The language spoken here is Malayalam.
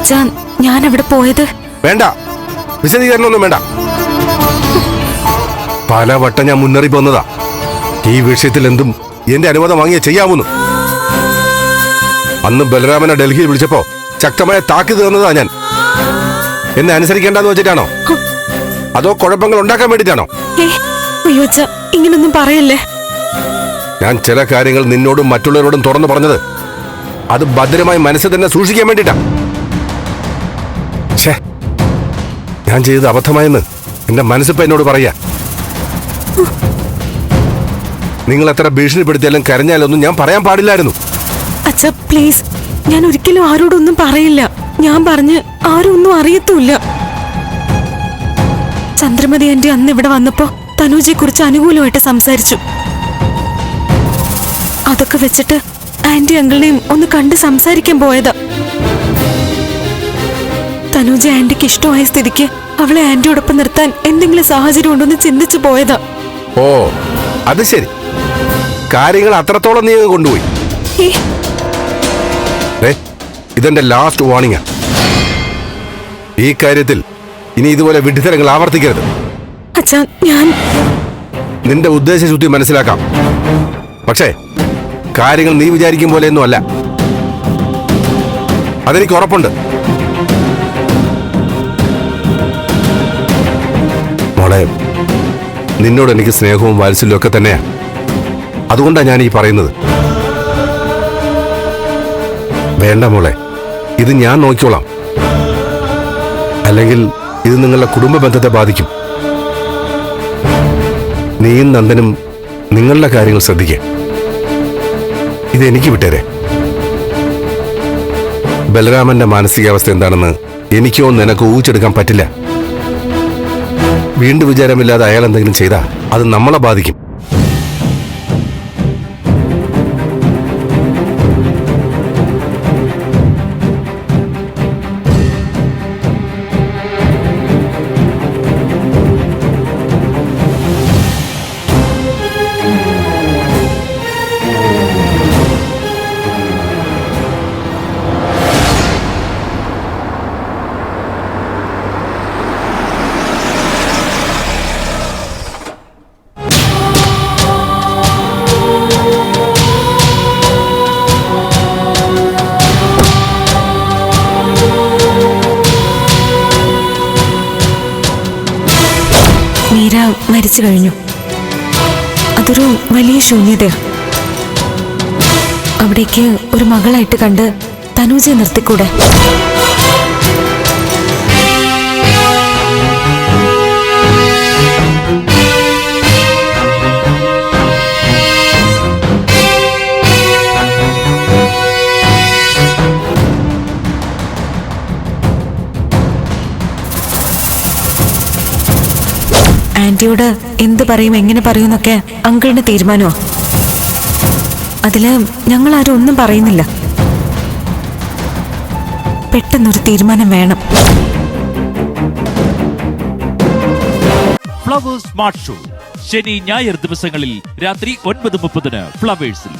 അച്ഛാ, ഞാൻ അവിടെ പോയത്. വേണ്ട, വിശദീകരണമൊന്നും വേണ്ട. പലവട്ടം ഞാൻ മുന്നറിയിപ്പ് വന്നതാ. ഈ വിഷയത്തിൽ എന്തും എന്റെ അനുവാദം വാങ്ങിയേ ചെയ്യാവുന്നു. അന്ന് ബലരാമനെ ഡൽഹിയിൽ വിളിച്ചപ്പോ ശക്തമായ താക്കീത് തന്നതാ ഞാൻ. എന്നെ അനുസരിക്കേണ്ടെന്ന് വെച്ചിട്ടാണോ, അതോ കുഴപ്പങ്ങൾ ഉണ്ടാക്കാൻ വേണ്ടിട്ടാണോ? അയ്യോ അച്ഛാ, ഇങ്ങനൊന്നും പറയല്ലേ. ഞാൻ ചില കാര്യങ്ങൾ നിന്നോടും മറ്റുള്ളവരോടും തുറന്നു പറഞ്ഞത് അത് ഭദ്രമായി മനസ്സിൽ തന്നെ സൂക്ഷിക്കാൻ വേണ്ടിട്ടാ. ഞാൻ ചെയ്തത് അബദ്ധമായെന്ന് എന്റെ മനസ്സിപ്പോ എന്നോട് പറയാ. നിങ്ങൾ എത്ര ഭീഷണിപ്പെടുത്തിയാലും കരഞ്ഞാലൊന്നും ഞാൻ പറയാൻ പാടില്ലായിരുന്നു. അച്ഛാ പ്ലീസ്, ഞാൻ ഒരിക്കലും ആരോടൊന്നും പറയില്ല. ഞാൻ പറഞ്ഞ് ആരും ഒന്നും അറിയത്തുമില്ല. ചന്ദ്രമതി ആന്റി അന്ന് ഇവിടെ വന്നപ്പോ തനുജയെ കുറിച്ച് അനുകൂലമായിട്ട് സംസാരിച്ചു. അതൊക്കെ വെച്ചിട്ട് ആന്റി അങ്കിളിനെയും ഒന്ന് കണ്ട് സംസാരിക്കാൻ പോയതാ. തനുജ ആന്റിക്ക് ഇഷ്ടമായ സ്ഥിതിക്ക് അവളെ ആന്റിയോടൊപ്പം നിർത്താൻ എന്തെങ്കിലും സാഹചര്യം ഉണ്ടോന്ന് ചിന്തിച്ചു പോയതാ. ഓ അത് ശരി, കാര്യങ്ങൾ അത്രത്തോളം നീ കൊണ്ടുപോയി. ഇതെന്റെ ലാസ്റ്റ് വാർണിംഗാ. ഈ കാര്യത്തിൽ ഇനി ഇതുപോലെ വിഡ്ഢിത്തരങ്ങൾ ആവർത്തിക്കരുത്. അച്ഛാ, ഞാൻ നിന്റെ ഉദ്ദേശശുദ്ധി മനസ്സിലാക്കാം. പക്ഷേ കാര്യങ്ങൾ നീ വിചാരിക്കും പോലെയൊന്നും അല്ല, അതെനിക്ക് ഉറപ്പുണ്ട്. മോളെ, നിന്നോട് എനിക്ക് സ്നേഹവും വാത്സല്യവും ഒക്കെ തന്നെയാ. അതുകൊണ്ടാണ് ഞാൻ ഈ പറയുന്നത്. വേണ്ട മോളെ, ഇത് ഞാൻ നോക്കിക്കോളാം. അല്ലെങ്കിൽ ഇത് നിങ്ങളുടെ കുടുംബ ബന്ധത്തെ ബാധിക്കും. നീയും നന്ദനും നിങ്ങളുടെ കാര്യങ്ങൾ ശ്രദ്ധിക്കുക. ഇതെനിക്ക് വിട്ടേരെ. ബലരാമന്റെ മാനസികാവസ്ഥ എന്താണെന്ന് എനിക്കോ നിനക്കോ ഊഹിച്ചെടുക്കാൻ പറ്റില്ല. വീണ്ടും വിചാരമില്ലാതെ അയാൾ എന്തെങ്കിലും ചെയ്താൽ അത് നമ്മളെ ബാധിക്കും. മീര മരിച്ചു കഴിഞ്ഞു. അതൊരു വലിയ ശൂന്യതയാണ്. അവിടേക്ക് ഒരു മകളായിട്ട് കണ്ട് തനൂജയെ നിർത്തിക്കൂടെ? ആന്റിയോട് എന്ത് പറയും, എങ്ങനെ പറയുമെന്നൊക്കെ അങ്കിളിന്റെ തീരുമാനമോ. അതില് ഞങ്ങളാരും ഒന്നും പറയുന്നില്ല. പെട്ടെന്നൊരു തീരുമാനം വേണം. ഫ്ലവേഴ്സ് സ്മാർട്ട് ഷോ ശനി ഞായർ ദിവസങ്ങളിൽ രാത്രി 9:30 ഫ്ലവേഴ്സിൽ.